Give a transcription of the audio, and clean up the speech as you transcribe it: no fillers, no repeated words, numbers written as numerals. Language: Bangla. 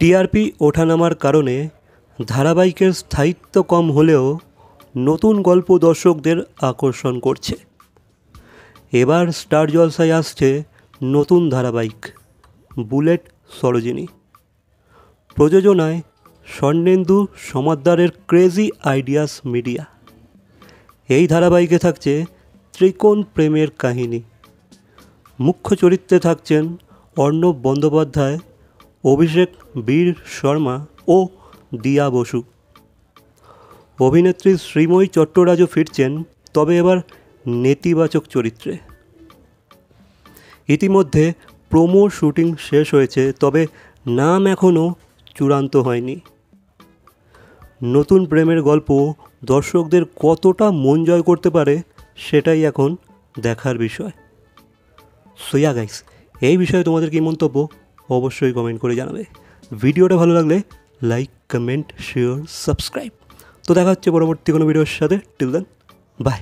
টিআরপি ওঠানামার কারণে ধারাবাহিকের স্থায়িত্ব কম হলেও নতুন গল্প দর্শকদের আকর্ষণ করছে। এবার স্টার জলসায় আসছে নতুন ধারাবাহিক বুলেট সরোজিনী। প্রযোজনায় স্বর্ণেন্দু সমাদ্দারের ক্রেজি আইডিয়াস মিডিয়া। এই ধারাবাহিকে থাকছে ত্রিকোণ প্রেমের কাহিনী। মুখ্য চরিত্রে থাকছেন অর্ণব বন্দ্যোপাধ্যায়, অভিষেক বীর শর্মা ও দিয়া বসু। অভিনেত্রী শ্রীময়ী চট্টরাজও ফিরছেন, তবে এবার নেতিবাচক চরিত্রে। ইতিমধ্যে প্রোমো শুটিং শেষ হয়েছে, তবে নাম এখনও চূড়ান্ত হয়নি। নতুন প্রেমের গল্প দর্শকদের কতটা মন জয় করতে পারে সেটাই এখন দেখার বিষয়। সো ইয়া গাইস, এই বিষয়ে তোমাদের কী মন্তব্য অবশ্যই কমেন্ট করে জানাবে। ভিডিওটা ভালো লাগলে লাইক, কমেন্ট, শেয়ার, সাবস্ক্রাইব। তো দেখা হচ্ছে পরবর্তী কোনো ভিডিওর সাথে। Till then, by.